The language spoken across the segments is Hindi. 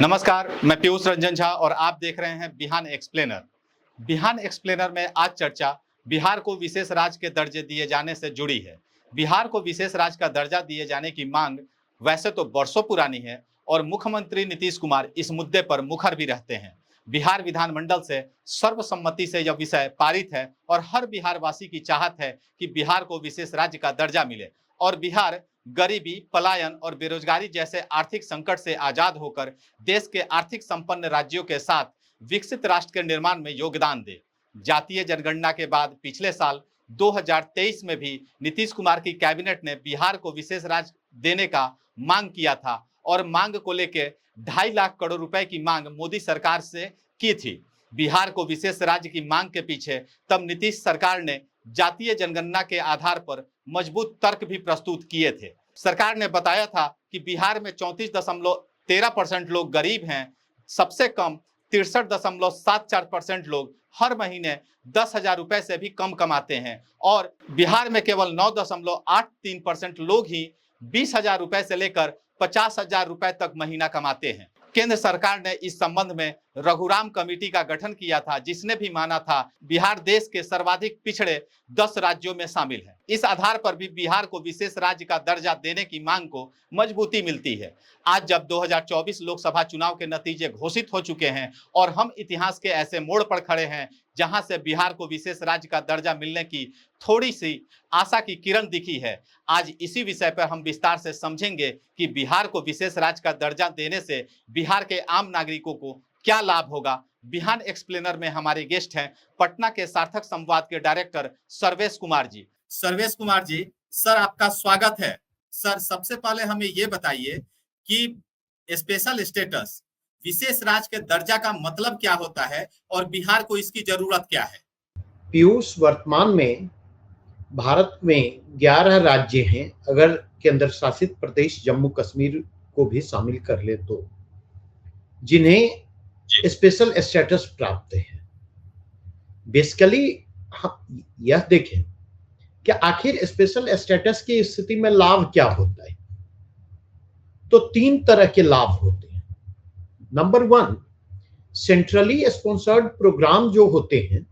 नमस्कार, मैं पीयूष रंजन झा और आप देख रहे हैं बिहान एक्सप्लेनर। बिहान एक्सप्लेनर में आज चर्चा बिहार को विशेष राज्य के दर्जे दिए जाने से जुड़ी है। बिहार को विशेष राज्य का दर्जा दिए जाने की मांग वैसे तो वर्षों पुरानी है और मुख्यमंत्री नीतीश कुमार इस मुद्दे पर मुखर भी रहते हैं। बिहार विधानमंडल से सर्वसम्मति से यह विषय पारित है और हर बिहारवासी की चाहत है कि बिहार को विशेष राज्य का दर्जा मिले और बिहार गरीबी, पलायन और बेरोजगारी जैसे आर्थिक संकट से आजाद होकर देश के आर्थिक संपन्न राज्यों के साथ विकसित राष्ट्र के निर्माण में योगदान दे। जातीय जनगणना के बाद पिछले साल 2023 में भी नीतीश कुमार की कैबिनेट ने बिहार को विशेष राज्य देने का मांग किया था और मांग को लेकर 2.5 लाख करोड़ रुपए की मांग मोदी सरकार से की थी। बिहार को विशेष राज्य की मांग के पीछे तब नीतीश सरकार ने जातीय जनगणना के आधार पर मजबूत तर्क भी प्रस्तुत किए थे। सरकार ने बताया था कि बिहार में 34.13% लोग गरीब हैं, सबसे कम 63.74% लोग हर महीने 10,000 रुपए से भी कम कमाते हैं और बिहार में केवल 9.83% लोग ही 20,000 रुपए से लेकर 50,000 रुपए तक महीना कमाते हैं। केंद्र सरकार ने इस संबंध में रघुराम कमेटी का गठन किया था, जिसने भी माना था बिहार देश के सर्वाधिक पिछड़े 10 राज्यों में शामिल है। इस आधार पर भी बिहार को विशेष राज्य का दर्जा देने की मांग को मजबूती मिलती है। आज जब 2024 लोकसभा चुनाव के नतीजे घोषित हो चुके हैं और हम इतिहास के ऐसे मोड़ पर खड़े हैं जहां से बिहार को विशेष राज्य का दर्जा मिलने की थोड़ी सी आशा की किरण दिखी है, आज इसी विषय पर हम विस्तार से समझेंगे कि बिहार को विशेष राज्य का दर्जा देने से बिहार के आम नागरिकों को क्या लाभ होगा। बिहान एक्सप्लेनर में हमारे गेस्ट हैं पटना के सार्थक संवाद के डायरेक्टर सर्वेश कुमार जी। सर्वेश कुमार जी, सर आपका स्वागत है। सर, सबसे पहले हमें ये बताइए कि स्पेशल स्टेटस विशेष राज्य के दर्जा का मतलब क्या होता है और बिहार को इसकी जरूरत क्या है? पीयूष, वर्तमान में भारत में 11 राज्य हैं, अगर केंद्र शासित प्रदेश जम्मू कश्मीर को भी शामिल कर ले तो, जिन्हें स्पेशल स्टेटस प्राप्त है। बेसिकली यह देखें कि आखिर स्पेशल स्टेटस की स्थिति में लाभ क्या होता है। तो 3 तरह के लाभ होते हैं। नंबर 1, सेंट्रली स्पॉन्सर्ड प्रोग्राम जो होते हैं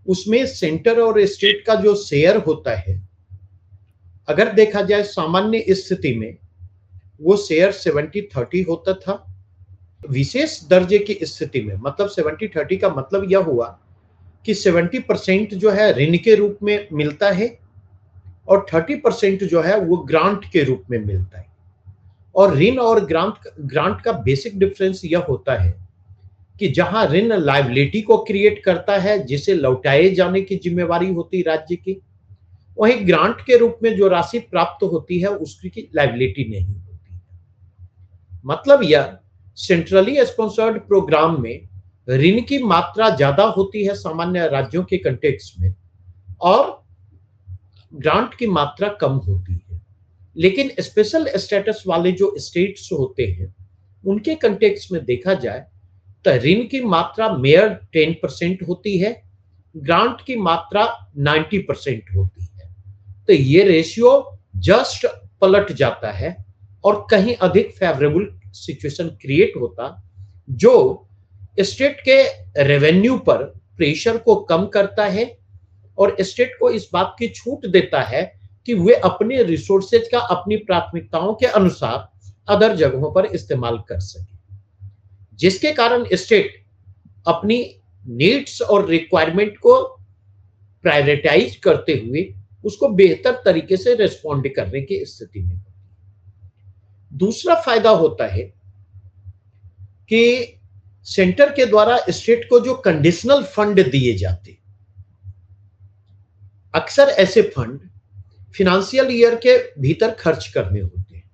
उसमें सेंटर और स्टेट का जो शेयर होता है, अगर देखा जाए सामान्य स्थिति में वो शेयर 70-30 होता था। विशेष दर्जे की स्थिति में मतलब 70-30 का मतलब यह हुआ कि 70% जो है ऋण के रूप में मिलता है और 30% जो है वो ग्रांट के रूप में मिलता है। और ऋण और ग्रांट का बेसिक डिफरेंस यह होता है कि जहां ऋण लायबिलिटी को क्रिएट करता है, जिसे लौटाए जाने की जिम्मेवारी होती राज्य की, वहीं ग्रांट के रूप में जो राशि प्राप्त होती है उसकी लायबिलिटी नहीं होती है। मतलब यह सेंट्रली स्पॉन्सर्ड प्रोग्राम में ऋण की मात्रा ज्यादा होती है सामान्य राज्यों के कंटेक्स्ट में और ग्रांट की मात्रा कम होती है। लेकिन स्पेशल स्टेटस वाले जो स्टेट्स होते हैं उनके कंटेक्स्ट में देखा जाए तो ऋण की मात्रा मेयर 10% होती है, ग्रांट की मात्रा 90% होती है। तो ये रेशियो जस्ट पलट जाता है और कहीं अधिक फेवरेबल सिचुएशन क्रिएट होता, जो स्टेट के रेवेन्यू पर प्रेशर को कम करता है और स्टेट को इस बात की छूट देता है कि वे अपने रिसोर्सेज का अपनी प्राथमिकताओं के अनुसार अदर जगहों पर इस्तेमाल कर सके, जिसके कारण स्टेट अपनी नीड्स और रिक्वायरमेंट को प्रायोरिटाइज करते हुए उसको बेहतर तरीके से रिस्पॉन्ड करने की स्थिति में। दूसरा फायदा होता है कि सेंटर के द्वारा स्टेट को जो कंडीशनल फंड दिए जाते, अक्सर ऐसे फंड फिनेंशियल ईयर के भीतर खर्च करने होते हैं।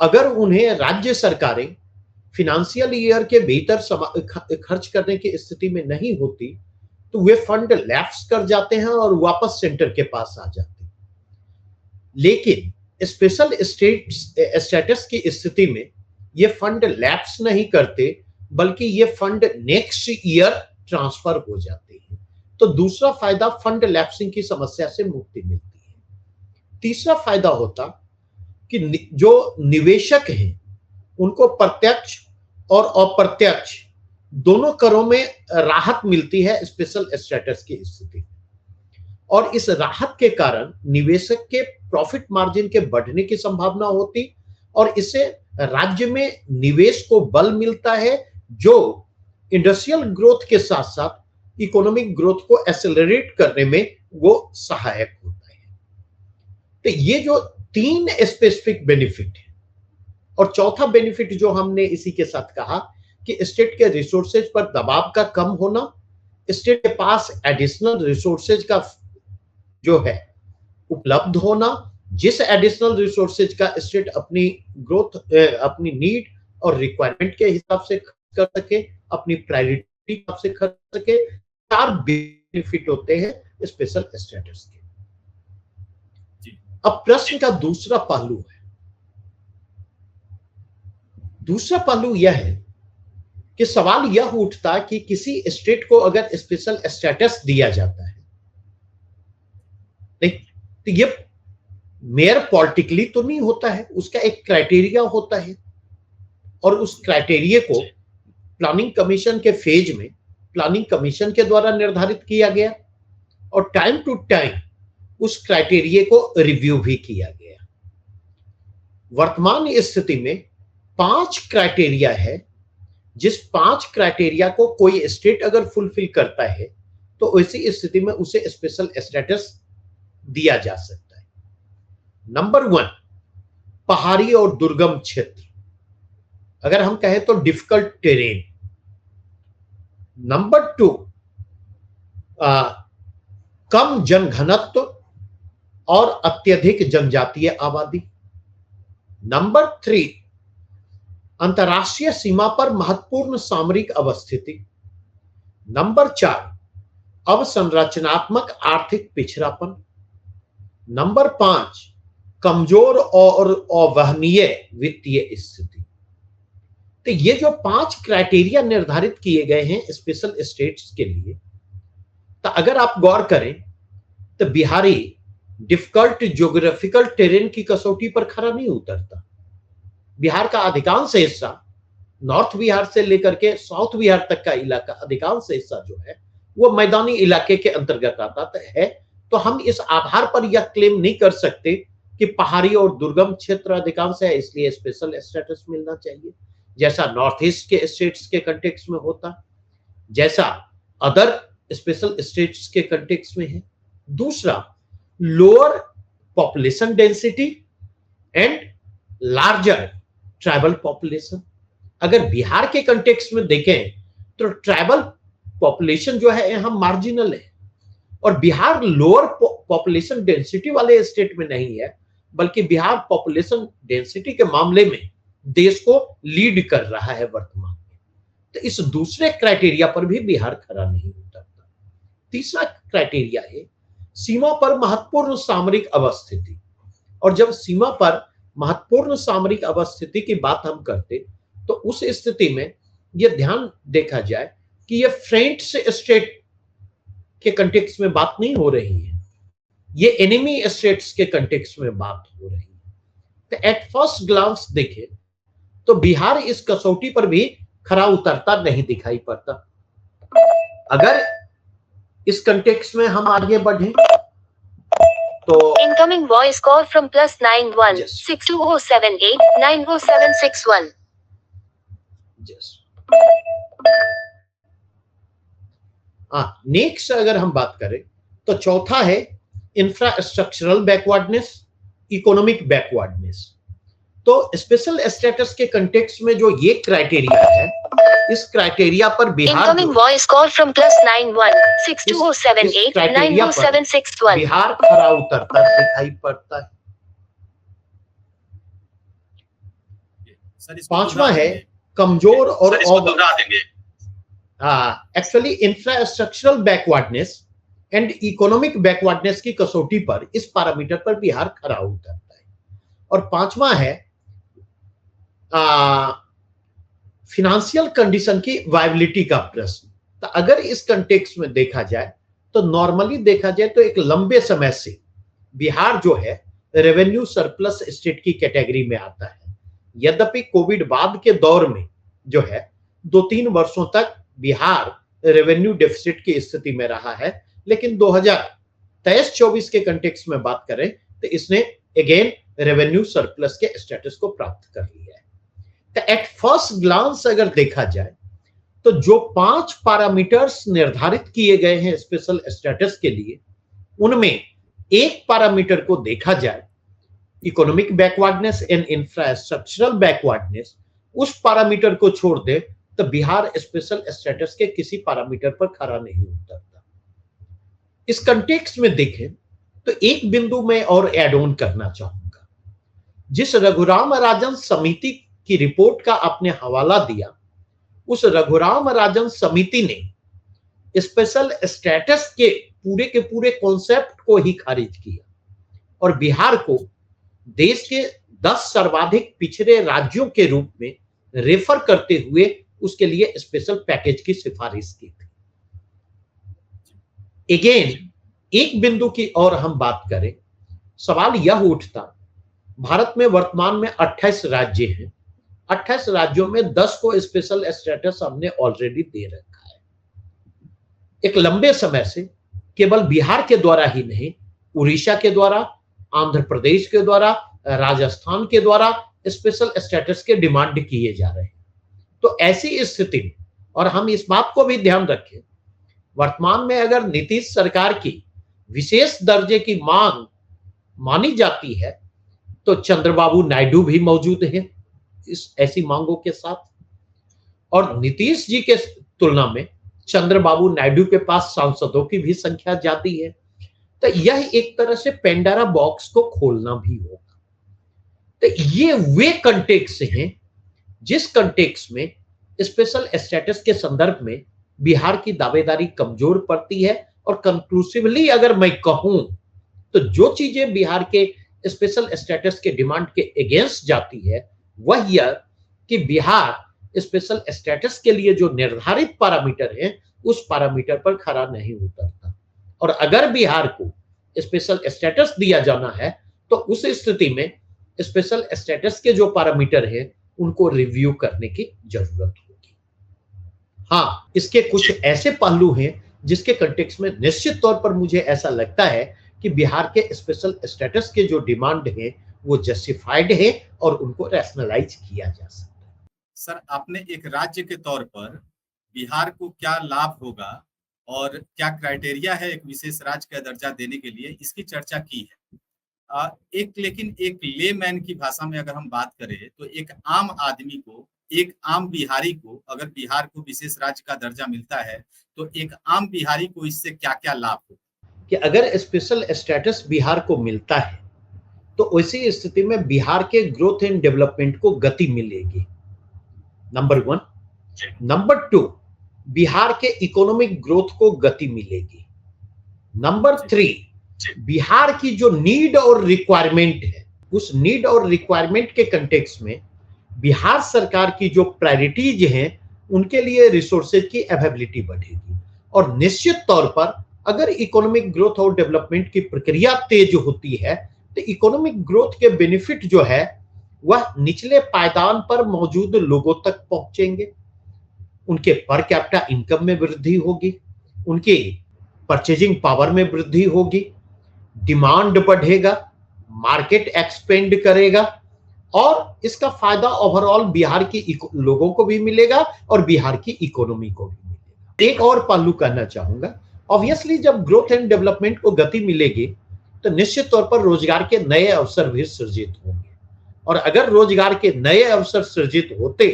अगर उन्हें राज्य सरकारें फिनेंशियल ईयर के भीतर खर्च करने की स्थिति में नहीं होती तो वे फंड लैप्स कर जाते हैं और वापस सेंटर के पास आ जाते हैं। लेकिन स्पेशल स्टेटस की स्थिति में ये फंड लैप्स नहीं करते, बल्कि ये फंड नेक्स्ट ईयर ट्रांसफर हो जाते हैं। तो दूसरा फायदा फंड लैप्सिंग की समस्या से मुक्ति मिलती है। तीसरा फायदा होता कि जो निवेशक हैं उनको प्रत्यक्ष और अप्रत्यक्ष दोनों करों में राहत मिलती है स्पेशल स्टेटस की स्थिति में। और इस राहत के कारण निवेशक के प्रॉफिट मार्जिन के बढ़ने की संभावना होती और इससे राज्य में निवेश को बल मिलता है, जो इंडस्ट्रियल ग्रोथ के साथ साथ इकोनॉमिक ग्रोथ को एक्सेलरेट करने में वो सहायक होता है। तो ये जो 3 स्पेसिफिक बेनिफिट है, और चौथा बेनिफिट जो हमने इसी के साथ कहा कि स्टेट के रिसोर्सेज पर दबाव का कम होना, स्टेट के पास एडिशनल रिसोर्सेज का जो है उपलब्ध होना, जिस एडिशनल रिसोर्सेज का स्टेट अपनी ग्रोथ, अपनी नीड और रिक्वायरमेंट के हिसाब से खर्च कर सके, अपनी प्रायोरिटी के हिसाब से खर्च सके। 4 बेनिफिट होते हैं स्पेशल स्टेटस के। अब प्रश्न का दूसरा पहलू है, दूसरा पहलू यह है कि सवाल यह उठता कि किसी स्टेट को अगर स्पेशल स्टेटस दिया जाता है, तो ये मेयर पॉलिटिकली तो नहीं होता है, उसका एक क्राइटेरिया होता है और उस क्राइटेरिया को प्लानिंग कमीशन के फेज में प्लानिंग कमीशन के द्वारा निर्धारित किया गया और टाइम टू टाइम उस क्राइटेरिया को रिव्यू भी किया गया। वर्तमान स्थिति में 5 क्राइटेरिया है, जिस 5 क्राइटेरिया को कोई स्टेट अगर फुलफिल करता है तो ऐसी स्थिति में उसे स्पेशल स्टेटस दिया जा सकता है। नंबर 1, पहाड़ी और दुर्गम क्षेत्र, अगर हम कहें तो डिफिकल्ट टेरेन। नंबर 2, कम जनघनत्व और अत्यधिक जनजातीय आबादी। नंबर 3, अंतर्राष्ट्रीय सीमा पर महत्वपूर्ण सामरिक अवस्थिति। नंबर 4, अवसंरचनात्मक आर्थिक पिछड़ापन। नंबर 5, कमजोर और अवहनीय वित्तीय स्थिति। तो ये जो 5 क्राइटेरिया निर्धारित किए गए हैं स्पेशल स्टेट्स के लिए, तो अगर आप गौर करें तो बिहारी डिफिकल्ट ज्योग्राफिकल टेरेन की कसौटी पर खरा नहीं उतरता। बिहार का अधिकांश हिस्सा, नॉर्थ बिहार से लेकर के साउथ बिहार तक का इलाका, अधिकांश हिस्सा जो है वो मैदानी इलाके के अंतर्गत आता है। तो हम इस आधार पर यह क्लेम नहीं कर सकते कि पहाड़ी और दुर्गम क्षेत्र अधिकांश है इसलिए स्पेशल स्टेटस मिलना चाहिए, जैसा नॉर्थ ईस्ट के स्टेट्स के कंटेक्स्ट में होता, जैसा अदर स्पेशल स्टेट्स के कंटेक्स्ट में है। दूसरा, lower population density and larger tribal population. अगर बिहार के कंटेक्स्ट में देखें तो ट्राइबल पॉपुलेशन जो है यहाँ मार्जिनल है और बिहार लोअर पॉपुलेशन डेंसिटी वाले स्टेट में नहीं है, बल्कि बिहार पॉपुलेशन डेंसिटी के मामले में देश को लीड कर रहा है वर्तमान में। तो इस दूसरे क्राइटेरिया पर भी बिहार खरा नहीं उतरता। तीसरा क्राइटेरिया है सीमा पर महत्वपूर्ण सामरिक अवस्थिति। और जब सीमा पर महत्वपूर्ण सामरिक अवस्थिति की बात हम करते तो उस स्थिति में यह ध्यान देखा जाए कि यह फ्रेंच स्टेट के कंटेक्स्ट में बात नहीं हो रही है, ये एनिमी स्टेट्स के कंटेक्स्ट में बात हो रही है। तो एट फर्स्ट ग्लांस देखें तो बिहार इस कसौटी पर भी खरा उतरता नहीं दिखाई पड़ता। अगर इस कंटेक्स्ट में हम आगे बढ़े तो incoming voice call from +91 62078 90761। Next अगर हम बात करें तो चौथा है इंफ्रास्ट्रक्चरल बैकवर्डनेस, इकोनॉमिक बैकवर्डनेस। तो स्पेशल स्टेटस के कंटेक्स्ट में जो ये क्राइटेरिया है, इस क्राइटेरिया पर Bihar incoming voice call from +91 62078 90761। Bihar खरा उतरता दिखाई पड़ता है। पांचवा है कमजोर और actually infrastructural backwardness and economic backwardness की कसौटी पर इस पैरामीटर पर बिहार खरा उतरता है। और पांचवा है फिनेंशियल कंडीशन की वायबिलिटी का प्रश्न। तो अगर इस कंटेक्स्ट में देखा जाए तो नॉर्मली देखा जाए तो एक लंबे समय से बिहार जो है रेवेन्यू सरप्लस स्टेट की कैटेगरी में आता है। यद्यपि कोविड बाद के दौर में जो है 2-3 वर्षों तक बिहार रेवेन्यू डेफिसिट की स्थिति में रहा है, लेकिन 2023-24 के कंटेक्स्ट में बात करें तो इसने अगेन रेवेन्यू सरप्लस के स्टेटस को प्राप्त कर लिया है। तो एट फर्स्ट ग्लांस अगर देखा जाए तो जो 5 पैरामीटर्स निर्धारित किए गए हैं स्पेशल स्टेटस के लिए, उनमें एक पैरामीटर को देखा जाए, economic backwardness and infrastructural backwardness, उस पैरामीटर को छोड़ दे तो बिहार स्पेशल स्टेटस के किसी पैरामीटर पर खरा नहीं उतरता। इस कंटेक्स्ट में देखें तो एक बिंदु में और एड ऑन करना चाहूंगा। जिस रघुराम राजन समिति की रिपोर्ट का आपने हवाला दिया, उस रघुराम राजन समिति ने स्पेशल स्टेटस के पूरे कॉन्सेप्ट को ही खारिज किया और बिहार को देश के 10 सर्वाधिक पिछड़े राज्यों के रूप में रेफर करते हुए उसके लिए स्पेशल पैकेज की सिफारिश की थी। अगेन एक बिंदु की और हम बात करें, सवाल यह उठता, भारत में वर्तमान में 28 राज्य हैं, 28 राज्यों में 10 को स्पेशल स्टेटस हमने ऑलरेडी दे रखा है। एक लंबे समय से केवल बिहार के द्वारा ही नहीं, उड़ीसा के द्वारा, आंध्र प्रदेश के द्वारा, राजस्थान के द्वारा स्पेशल स्टेटस के डिमांड किए जा रहे हैं। तो ऐसी स्थिति में, और हम इस बात को भी ध्यान रखें, वर्तमान में अगर नीतीश सरकार की विशेष दर्जे की मांग मानी जाती है तो चंद्रबाबू नायडू भी मौजूद हैं इस ऐसी मांगों के साथ, और नीतीश जी के तुलना में चंद्रबाबू नायडू के पास सांसदों की भी संख्या ज्यादा है। तो यह एक तरह से पेंडोरा बॉक्स को खोलना भी होगा। तो ये वे कंटेक्स्ट हैं जिस कंटेक्स्ट में स्पेशल स्टेटस के संदर्भ में बिहार की दावेदारी कमजोर पड़ती है। और कंक्लूसिवली अगर मैं कहूं तो जो चीजें बिहार के स्पेशल स्टेटस के डिमांड के अगेंस्ट जाती है वह यह कि बिहार स्पेशल स्टेटस के लिए जो निर्धारित पैरामीटर है उस पैरामीटर पर खरा नहीं उतरता, और अगर बिहार को स्पेशल स्टेटस दिया जाना है तो उस स्थिति में स्पेशल स्टेटस के जो पैरामीटर है उनको रिव्यू करने की जरूरत होगी। हाँ, इसके कुछ ऐसे पहलू हैं जिसके कंटेक्स्ट में निश्चित तौर पर मुझे ऐसा लगता है कि बिहार के स्पेशल स्टेटस के जो डिमांड है वो जस्टिफाइड है और उनको रैशनलाइज किया जा सकता है। सर, आपने एक राज्य के तौर पर बिहार को क्या लाभ होगा और क्या क्राइटेरिया है एक विशेष राज्य का दर्जा देने के लिए, इसकी चर्चा की है। लेकिन एक लेमैन की भाषा में अगर हम बात करें तो एक आम आदमी को, एक आम बिहारी को, अगर बिहार को विशेष राज्य का दर्जा मिलता है तो एक आम बिहारी को इससे क्या क्या लाभ हो? कि अगर स्पेशल स्टेटस बिहार को मिलता है तो ऐसी स्थिति में बिहार के ग्रोथ एंड डेवलपमेंट को गति मिलेगी, नंबर 1। नंबर 2, बिहार के इकोनॉमिक ग्रोथ को गति मिलेगी। नंबर 3, बिहार की जो नीड और रिक्वायरमेंट है, उस नीड और रिक्वायरमेंट के कंटेक्स्ट में बिहार सरकार की जो प्रायोरिटीज हैं उनके लिए रिसोर्सेज की अवेलेबिलिटी बढ़ेगी। और निश्चित तौर पर अगर इकोनॉमिक ग्रोथ और डेवलपमेंट की प्रक्रिया तेज होती है तो इकोनॉमिक ग्रोथ के बेनिफिट जो है वह निचले पायदान पर मौजूद लोगों तक पहुंचेंगे, उनके पर कैपिटा इनकम में वृद्धि होगी, उनकी परचेजिंग पावर में वृद्धि होगी, डिमांड बढ़ेगा, मार्केट एक्सपेंड करेगा, और इसका फायदा ओवरऑल बिहार की लोगों को भी मिलेगा और बिहार की इकोनॉमी को भी मिलेगा। एक और पहलू कहना चाहूंगा, ऑब्वियसली जब ग्रोथ एंड डेवलपमेंट को गति मिलेगी तो निश्चित तौर पर रोजगार के नए अवसर भी सृजित होंगे, और अगर रोजगार के नए अवसर सृजित होते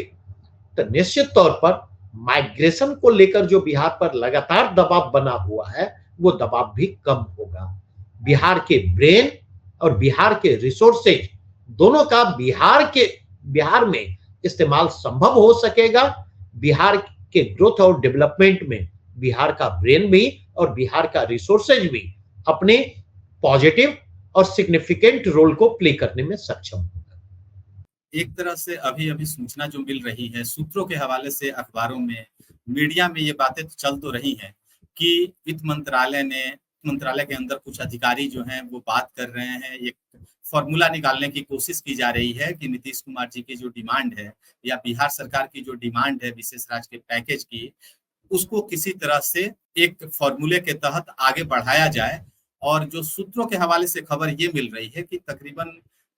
तो निश्चित तौर पर माइग्रेशन को लेकर जो बिहार पर लगातार दबाव बना हुआ है वो दबाव भी कम होगा। बिहार के ब्रेन और बिहार के रिसोर्सेज दोनों का बिहार में इस्तेमाल संभव हो सकेगा। बिहार के ग्रोथ और डेवलपमेंट में बिहार का ब्रेन भी और बिहार का रिसोर्सेज भी अपने पॉजिटिव और सिग्निफिकेंट रोल को प्ले करने में सक्षम होगा। एक तरह से अभी सूचना जो मिल रही है सूत्रों के हवाले से, अखबारों में, मीडिया में ये बातें तो चल तो रही हैं कि वित्त मंत्रालय के अंदर कुछ अधिकारी जो हैं वो बात कर रहे हैं, एक फॉर्मूला निकालने की कोशिश की जा रही है कि नीतीश कुमार जी की जो डिमांड है या बिहार सरकार की जो डिमांड है विशेष राज्य के पैकेज की, उसको किसी तरह से एक फॉर्मूले के तहत आगे बढ़ाया जाए। और जो सूत्रों के हवाले से खबर ये मिल रही है कि तकरीबन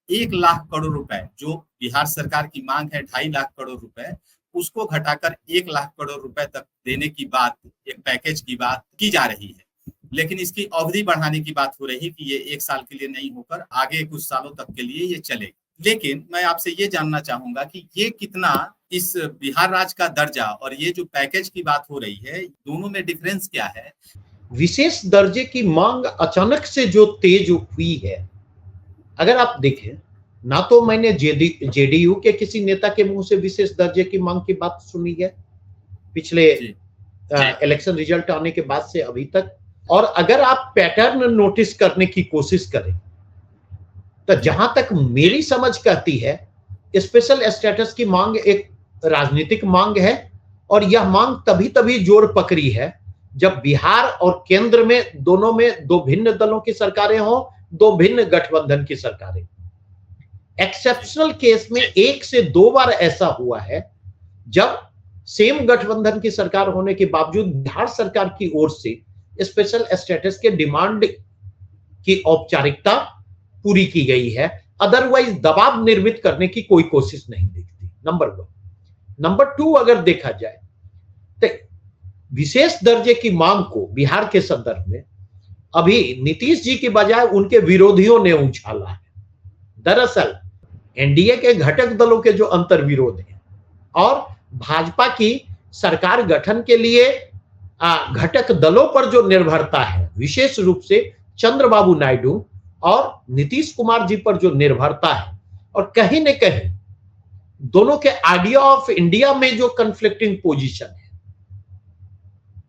1 लाख करोड़ रुपए जो बिहार सरकार की मांग है 2.5 लाख करोड़ रुपए, उसको घटाकर 1 लाख करोड़ रुपए तक देने की बात, एक पैकेज की बात की जा रही है। लेकिन इसकी अवधि बढ़ाने की बात हो रही कि ये 1 साल के लिए नहीं होकर आगे कुछ सालों तक के लिए ये चले। लेकिन मैं आपसे ये जानना चाहूंगा कि ये कितना इस बिहार राज्य का दर्जा और ये जो पैकेज की बात हो रही है, दोनों में डिफरेंस क्या है? विशेष दर्जे की मांग अचानक से जो तेज हुई है, अगर आप देखें, ना तो मैंने जेडीयू के किसी नेता के मुंह से विशेष दर्जे की मांग की बात सुनी है पिछले इलेक्शन रिजल्ट आने के बाद से अभी तक। और अगर आप पैटर्न नोटिस करने की कोशिश करें तो जहां तक मेरी समझ कहती है, स्पेशल स्टेटस की मांग एक राजनीतिक मांग है और यह मांग तभी जोर पकड़ी है जब बिहार और केंद्र में दोनों में दो भिन्न दलों की सरकारें हों, दो भिन्न गठबंधन की सरकारें। एक्सेप्शनल केस में 1 से 2 बार ऐसा हुआ है जब सेम गठबंधन की सरकार होने के बावजूद बिहार सरकार की ओर से स्पेशल स्टेटस के डिमांड की औपचारिकता पूरी की गई है, अदरवाइज दबाव निर्मित करने की कोई कोशिश नहीं दिखती। नंबर 1। नंबर 2, अगर देखा जाए तो विशेष दर्जे की मांग को बिहार के संदर्भ में अभी नीतीश जी की बजाय उनके विरोधियों ने उछाला है। दरअसल एनडीए के घटक दलों के जो अंतर्विरोध है और भाजपा की सरकार गठन के लिए घटक दलों पर जो निर्भरता है, विशेष रूप से चंद्रबाबू नायडू और नीतीश कुमार जी पर जो निर्भरता है, और कहीं न कहीं दोनों के आइडिया ऑफ इंडिया में जो कन्फ्लिक्टिंग पोजीशन है,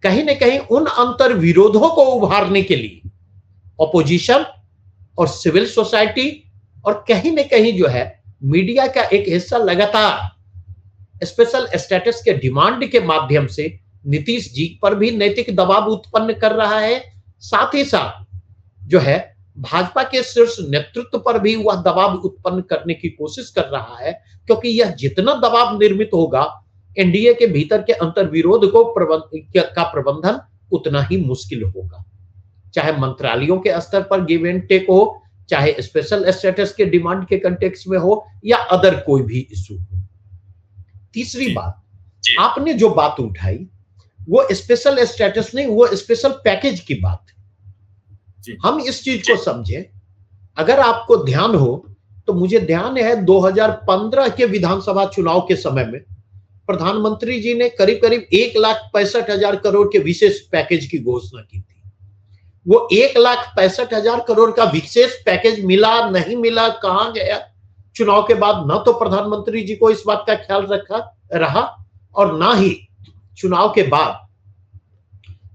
कहीं न कहीं उन अंतर विरोधों को उभारने के लिए ऑपोजिशन और सिविल सोसाइटी और कहीं न कहीं जो है मीडिया का एक हिस्सा लगातार स्पेशल स्टेटस के डिमांड के माध्यम से नीतीश जी पर भी नैतिक दबाव उत्पन्न कर रहा है। साथ ही साथ जो है भाजपा के शीर्ष नेतृत्व पर भी वह दबाव उत्पन्न करने की कोशिश कर रहा है, क्योंकि यह जितना दबाव निर्मित होगा एनडीए के भीतर के अंतर्विरोध को प्रबंधन उतना ही मुश्किल होगा, चाहे मंत्रालयों के स्तर पर गिव एंड टेक हो, चाहे स्पेशल स्टेटस के डिमांड के कंटेक्स्ट में हो या अदर कोई भी इशू हो। तीसरी बात, आपने जो बात उठाई वो स्पेशल स्टेटस नहीं, वो स्पेशल पैकेज की बात है। हम इस चीज को समझें, अगर आपको ध्यान हो तो मुझे ध्यान है 2015 के विधानसभा चुनाव के समय में प्रधानमंत्री जी ने करीब 1,65,000 करोड़ के विशेष पैकेज की घोषणा की थी। वो 1,65,000 करोड़ का विशेष पैकेज मिला नहीं मिला, कहां गया, चुनाव के बाद ना तो प्रधानमंत्री जी को इस बात का ख्याल रहा और ना ही चुनाव के बाद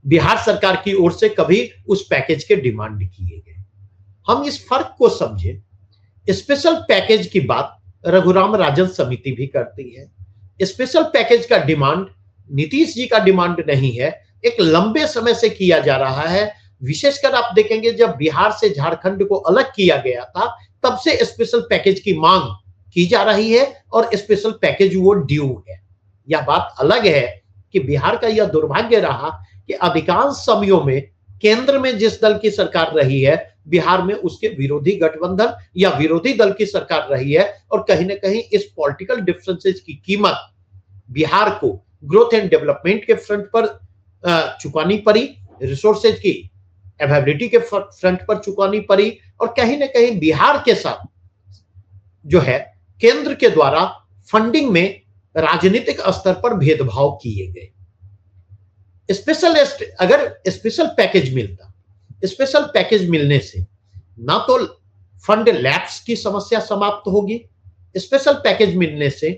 बिहार सरकार की ओर से कभी उस पैकेज के डिमांड किए गए। हम इस फर्क को समझें, स्पेशल पैकेज की बात रघुराम राजन समिति भी करती है। स्पेशल पैकेज का डिमांड नीतीश जी का डिमांड नहीं है, एक लंबे समय से किया जा रहा है। विशेषकर आप देखेंगे जब बिहार से झारखंड को अलग किया गया था तब से स्पेशल पैकेज की मांग की जा रही है और स्पेशल पैकेज वो ड्यू है। यह बात अलग है कि बिहार का यह दुर्भाग्य रहा कि अधिकांश समयों में केंद्र में जिस दल की सरकार रही है, बिहार में उसके विरोधी गठबंधन या विरोधी दल की सरकार रही है और कहीं ना कहीं इस पॉलिटिकल डिफरेंसेस की कीमत बिहार को ग्रोथ एंड डेवलपमेंट के फ्रंट पर चुकानी पड़ी, रिसोर्सेज की अवेलेबिलिटी के फ्रंट पर चुकानी पड़ी और कहीं ना कहीं बिहार के साथ जो है केंद्र के द्वारा फंडिंग में राजनीतिक स्तर पर भेदभाव किए गए। अगर स्पेशल पैकेज मिलता, स्पेशल पैकेज मिलने से ना तो फंड लैप्स की समस्या समाप्त होगी, स्पेशल पैकेज मिलने से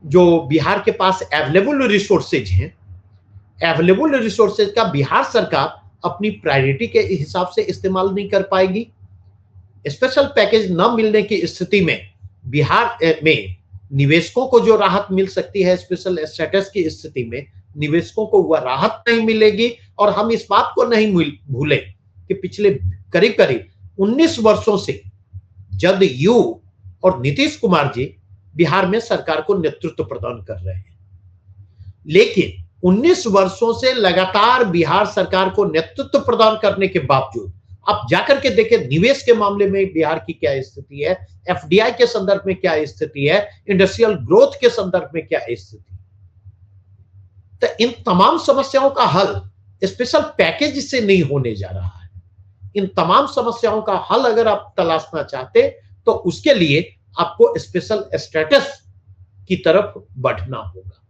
जो बिहार के पास अवेलेबल रिसोर्सेज हैं, अवेलेबल रिसोर्सेज का बिहार सरकार अपनी प्रायोरिटी के हिसाब से इस्तेमाल नहीं कर पाएगी। स्पेशल पैकेज न मिलने की स्थिति में बिहार में निवेशकों को जो राहत मिल सकती है, स्पेशल स्टेटस की स्थिति में निवेशकों को वह राहत नहीं मिलेगी। और हम इस बात को नहीं भूलें कि पिछले करीब 19 वर्षों से जदयू और नीतीश कुमार जी बिहार में सरकार को नेतृत्व प्रदान कर रहे हैं। लेकिन 19 वर्षों से लगातार बिहार सरकार को नेतृत्व प्रदान करने के बावजूद आप जाकर के देखें निवेश के मामले में बिहार की क्या स्थिति है, एफडीआई के संदर्भ में क्या स्थिति है, इंडस्ट्रियल ग्रोथ के संदर्भ में क्या स्थिति। तो इन तमाम समस्याओं का हल स्पेशल पैकेज से नहीं होने जा रहा है। इन तमाम समस्याओं का हल अगर आप तलाशना चाहते तो उसके लिए आपको स्पेशल स्टेटस की तरफ बढ़ना होगा।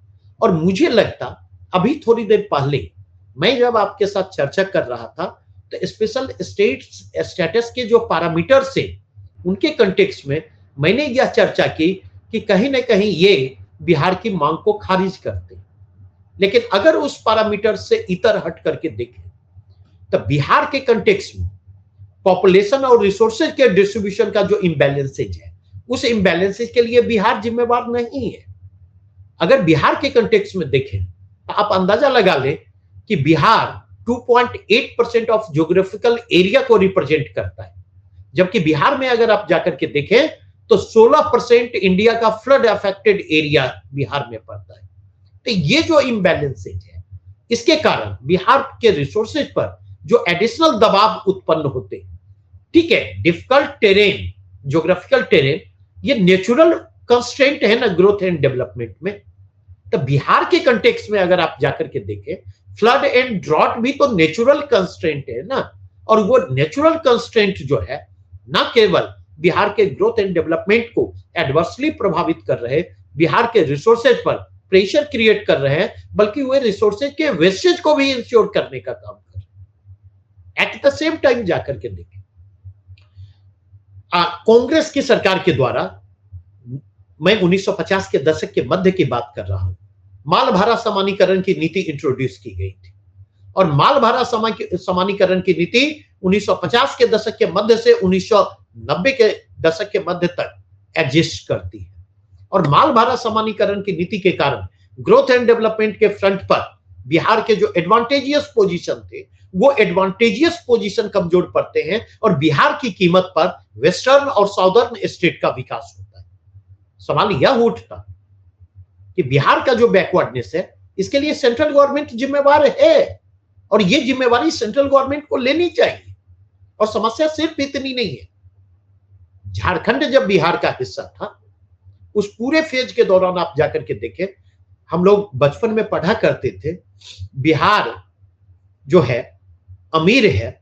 और मुझे लगता अभी थोड़ी देर पहले मैं जब आपके साथ चर्चा कर रहा था तो स्पेशल स्टेटस के जो पैरामीटर्स है उनके कंटेक्स्ट में मैंने यह चर्चा की कि कहीं ना कहीं ये बिहार की मांग को खारिज करते। लेकिन अगर उस पैरामीटर से इतर हट करके देखें तो बिहार के कंटेक्स्ट में पॉपुलेशन और रिसोर्सेज के डिस्ट्रीब्यूशन का जो इम्बैलेंसेज है उस इम्बैलेंसेज के लिए बिहार जिम्मेवार नहीं है। अगर बिहार के कंटेक्स्ट में देखें तो आप अंदाजा लगा लें कि बिहार 2.8% ऑफ ज्योग्राफिकल एरिया को रिप्रेजेंट करता है, जबकि बिहार में अगर आप जाकर के देखें तो 16% इंडिया का फ्लड अफेक्टेड एरिया बिहार में पड़ता है। तो ये जो इम्बैलेंसेज है इसके कारण बिहार के रिसोर्सेज पर जो एडिशनल दबाव उत्पन्न होते हैं, ठीक है, डिफिकल्ट टेरेन, ज्योग्राफिकल टेरेन ये नेचुरल कंस्ट्रेंट है ना ग्रोथ एंड डेवलपमेंट में। तो बिहार के कंटेक्स्ट में अगर आप जाकर के देखें फ्लड एंड ड्रॉट भी तो नेचुरल कंस्ट्रेंट है ना, और वो नेचुरल कंस्ट्रेंट जो है ना केवल बिहार के ग्रोथ एंड डेवलपमेंट को एडवर्सली प्रभावित कर रहे, बिहार के रिसोर्सेज पर प्रेशर क्रिएट कर रहे हैं, बल्कि वे रिसोर्सेज के वेस्टेज को भी इंश्योर करने का काम कर रहे हैं। एट द सेम टाइम जाकर के देखें कांग्रेस की सरकार के द्वारा, मैं 1950 के दशक के मध्य की बात कर रहा हूं, माल भाड़ा समानीकरण की नीति इंट्रोड्यूस की गई थी और माल भाड़ा समानीकरण की नीति 1950 के दशक के मध्य से 1990 के दशक के मध्य तक एग्जिस्ट करती है। और माल भाड़ा समानीकरण की नीति के कारण ग्रोथ एंड डेवलपमेंट के फ्रंट पर बिहार के जो एडवांटेजियस पोजीशन थे वो एडवांटेजियस पोजीशन कमजोर पड़ते हैं और बिहार की कीमत पर वेस्टर्न और साउदर्न स्टेट का विकास होता है। सवाल यह उठता कि बिहार का जो बैकवर्डनेस है इसके लिए सेंट्रल गवर्नमेंट जिम्मेवार है और ये जिम्मेवारी सेंट्रल गवर्नमेंट को लेनी चाहिए। और समस्या सिर्फ इतनी नहीं है, झारखंड जब बिहार का हिस्सा था उस पूरे फेज के दौरान आप जाकर के देखें, हम लोग बचपन में पढ़ा करते थे बिहार जो है अमीर है,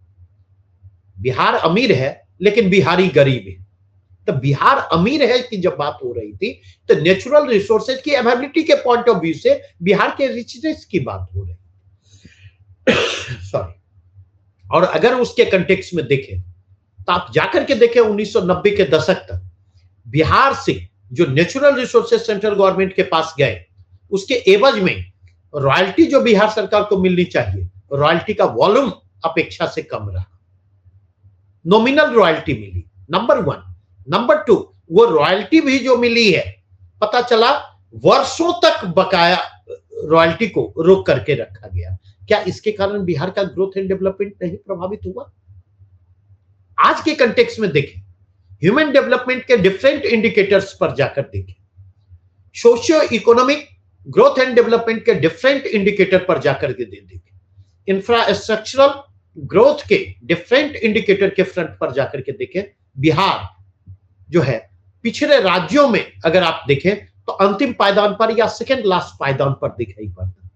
बिहार अमीर है लेकिन बिहारी गरीब है। तो बिहार अमीर है की जब बात हो रही थी तो नेचुरल रिसोर्सेज की अवेलेबिलिटी के पॉइंट ऑफ व्यू से बिहार के रिचनेस की बात हो रही सॉरी। और अगर उसके कंटेक्स्ट में देखें तो आप जाकर के देखें 1990 के दशक तक बिहार से जो नेचुरल रिसोर्सेज सेंट्रल गवर्नमेंट के पास गए उसके एवज में रॉयल्टी जो बिहार सरकार को मिलनी चाहिए रॉयल्टी का वॉल्यूम अपेक्षा से कम रहा। नॉमिनल रॉयल्टी मिली, नंबर 1। नंबर 2, वो रॉयल्टी भी जो मिली है पता चला वर्षों तक बकाया रॉयल्टी को रोक करके रखा गया। क्या इसके कारण बिहार का ग्रोथ एंड डेवलपमेंट नहीं प्रभावित हुआ? आज के कंटेक्स्ट में देखें, ह्यूमन डेवलपमेंट के डिफरेंट इंडिकेटर्स पर जाकर देखें, socio economic growth and development के डिफरेंट इंडिकेटर पर जाकर के देखें, इंफ्रास्ट्रक्चरल ग्रोथ के डिफरेंट इंडिकेटर के फ्रंट पर जाकर के देखें, बिहार जो है पिछड़े राज्यों में अगर आप देखें तो अंतिम पायदान पर या सेकेंड लास्ट पायदान पर दिखाई पड़ता।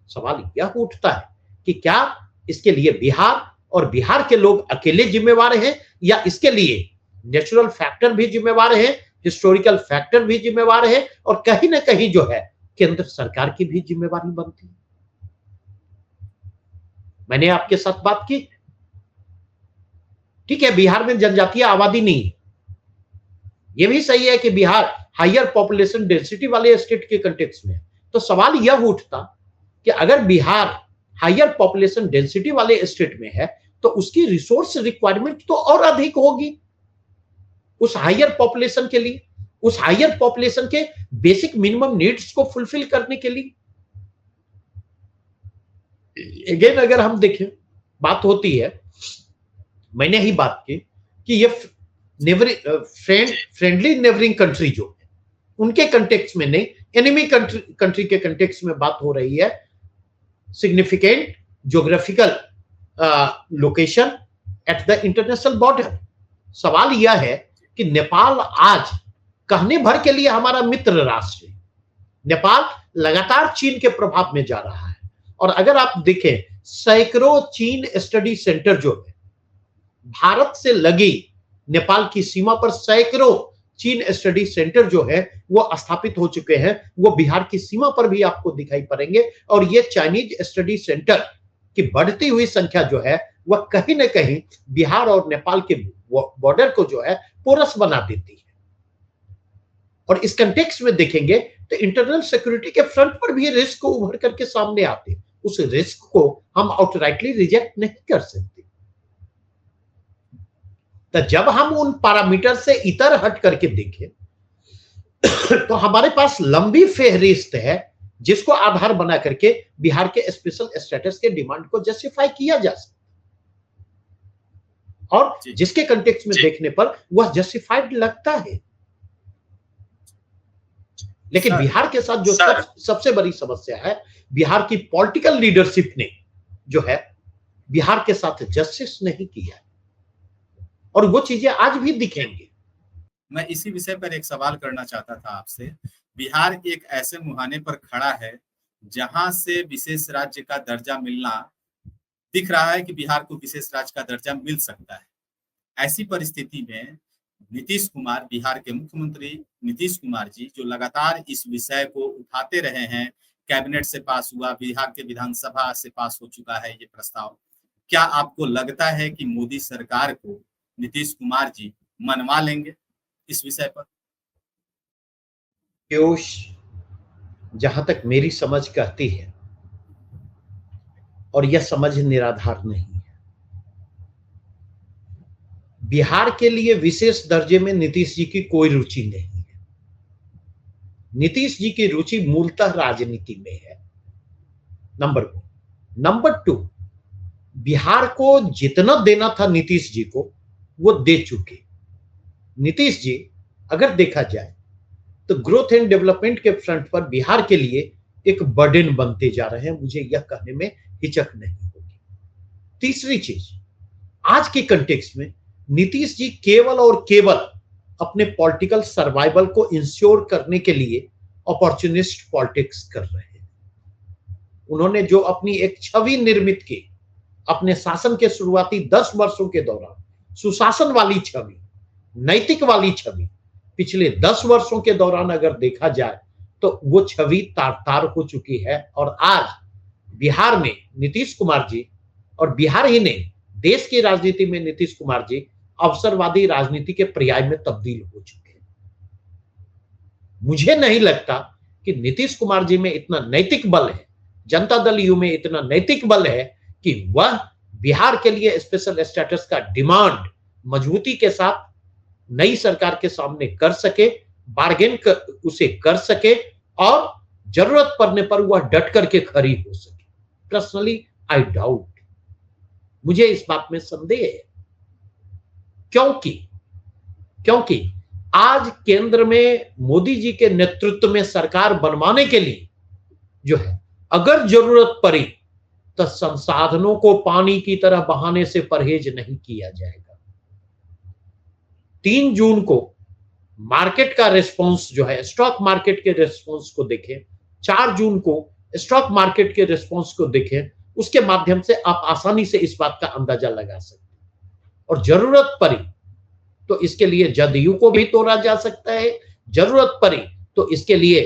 सवाल यह उठता है कि क्या इसके लिए बिहार और बिहार के लोग अकेले जिम्मेवार हैं या इसके लिए नेचुरल फैक्टर भी जिम्मेवार है, हिस्टोरिकल फैक्टर भी जिम्मेवार है और कहीं ना कहीं जो है केंद्र सरकार की भी जिम्मेवारी बनती है। मैंने आपके साथ बात की, ठीक है, बिहार में जनजातीय आबादी नहीं है, यह भी सही है कि बिहार हायर पॉपुलेशन डेंसिटी वाले स्टेट के कंटेक्स्ट में है। तो सवाल यह उठता कि अगर बिहार हायर पॉपुलेशन डेंसिटी वाले स्टेट में है तो उसकी रिसोर्स रिक्वायरमेंट तो और अधिक होगी उस हायर पॉपुलेशन के लिए, उस हायर पॉपुलेशन के बेसिक मिनिमम नीड्स को फुलफिल करने के लिए। अगेन अगर हम देखें, बात होती है, मैंने ही बात की कि ये फ्रेंडली नेबरिंग कंट्री जो है उनके कंटेक्स्ट में नहीं, एनिमी कंट्री के कंटेक्स्ट में बात हो रही है। Significant geographical location at the international border. सवाल यह है कि नेपाल आज कहने भर के लिए हमारा मित्र राष्ट्र है। नेपाल लगातार चीन के प्रभाव में जा रहा है, और अगर आप देखें सैकड़ों चीन स्टडी सेंटर जो है भारत से लगी नेपाल की सीमा पर, सैकड़ों चीन स्टडी सेंटर जो है वो स्थापित हो चुके हैं। वो बिहार की सीमा पर भी आपको दिखाई पड़ेंगे, और ये चाइनीज स्टडी सेंटर की बढ़ती हुई संख्या जो है वह कहीं ना कहीं बिहार और नेपाल के बॉर्डर को जो है पोरस बना देती है। और इस कंटेक्स्ट में देखेंगे तो इंटरनल सिक्योरिटी के फ्रंट पर भी रिस्क को उभर करके सामने आते हैं। उस रिस्क को हम आउटराइटली रिजेक्ट नहीं कर सकते। तो जब हम उन पैरामीटर से इतर हट करके देखें तो हमारे पास लंबी फेहरिस्त है जिसको आधार बना करके बिहार के स्पेशल स्टेटस के डिमांड को जस्टिफाई किया जा सकता, और जिसके कंटेक्स्ट में देखने पर वह जस्टिफाइड लगता है। लेकिन बिहार के साथ जो सबसे बड़ी समस्या है, बिहार की पॉलिटिकल लीडरशिप ने जो है बिहार के साथ जस्टिस नहीं किया, और वो चीजें आज भी दिखेंगी। मैं इसी विषय पर एक सवाल करना चाहता था आपसे। बिहार एक ऐसे मुहाने पर खड़ा है जहां से विशेष राज्य का दर्जा मिलना दिख रहा है कि बिहार को विशेष राज्य का दर्जा मिल सकता है। ऐसी परिस्थिति में नीतीश कुमार, बिहार के मुख्यमंत्री नीतीश कुमार जी, जो लगातार इस विषय को उठाते रहे हैं, कैबिनेट से पास हुआ, बिहार के विधानसभा से पास हो चुका है ये प्रस्ताव, क्या आपको लगता है कि मोदी सरकार को नीतीश कुमार जी मनवा लेंगे इस विषय पर? पीयूष, जहां तक मेरी समझ कहती है, और यह समझ निराधार नहीं है, बिहार के लिए विशेष दर्जे में नीतीश जी की कोई रुचि नहीं है। नीतीश जी की रुचि मूलतः राजनीति में है, नंबर 1। नंबर 2, बिहार को जितना देना था नीतीश जी को वो दे चुके। नीतीश जी अगर देखा जाए तो ग्रोथ एंड डेवलपमेंट के फ्रंट पर बिहार के लिए एक बर्डन बनते जा रहे हैं, मुझे यह कहने में हिचक नहीं होगी। तीसरी चीज, आज के कंटेक्स्ट में नीतीश जी केवल और केवल अपने पॉलिटिकल सर्वाइवल को इंश्योर करने के लिए अपॉर्चुनिस्ट पॉलिटिक्स कर रहे हैं। उन्होंने जो अपनी एक छवि निर्मित की अपने शासन के शुरुआती 10 वर्षों के दौरान, सुशासन वाली छवि, नैतिक वाली छवि, पिछले 10 वर्षों के दौरान अगर देखा जाए तो वो छवि तार-तार हो चुकी है। और आज बिहार में नीतीश कुमार जी, और बिहार ही नहीं देश की राजनीति में नीतीश कुमार जी अवसरवादी राजनीति के पर्याय में तब्दील हो चुके हैं। मुझे नहीं लगता कि नीतीश कुमार जी में इतना नैतिक बल है, जनता दल यू में इतना नैतिक बल है कि वह बिहार के लिए स्पेशल स्टेटस का डिमांड मजबूती के साथ नई सरकार के सामने कर सके, बार्गेन उसे कर सके, और जरूरत पड़ने पर वह डट करके खड़ी हो सके। पर्सनली आई डाउट, मुझे इस बात में संदेह है, क्योंकि आज केंद्र में मोदी जी के नेतृत्व में सरकार बनवाने के लिए जो है अगर जरूरत पड़ी तो संसाधनों को पानी की तरह बहाने से परहेज नहीं किया जाएगा। 3 जून को मार्केट का रिस्पांस जो है, स्टॉक मार्केट के रिस्पांस को देखें, 4 जून को स्टॉक मार्केट के रिस्पांस को देखें, उसके माध्यम से आप आसानी से इस बात का अंदाजा लगा सकते हैं। और जरूरत पड़ी तो इसके लिए जदयू को भी तोड़ा जा सकता है, जरूरत पड़ी तो इसके लिए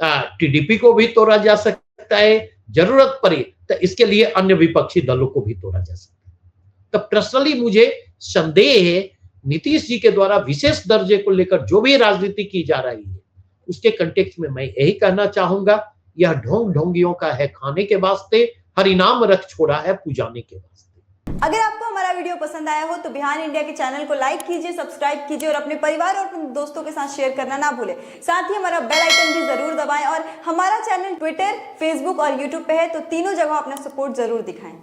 टीडीपी को भी तोड़ा जा सकता है, जरूरत पड़ी तो इसके लिए अन्य विपक्षी दलों को भी तोड़ा जा सकता है। तो पर्सनली मुझे संदेह है नीतीश जी के द्वारा विशेष दर्जे को लेकर जो भी राजनीति की जा रही है उसके कंटेक्स्ट में मैं यही कहना चाहूंगा, यह ढोंग ढोंगियों का है खाने के वास्ते, हरिनाम रख छोड़ा है पुजाने के वास्ते। अगर आपको हमारा वीडियो पसंद आया हो तो बिहान इंडिया के चैनल को लाइक कीजिए, सब्सक्राइब कीजिए और अपने परिवार और अपने दोस्तों के साथ शेयर करना ना भूलें। साथ ही हमारा बेल आइकन भी जरूर दबाएं, और हमारा चैनल ट्विटर, फेसबुक और यूट्यूब पे है, तो तीनों जगह अपना सपोर्ट जरूर दिखाएं।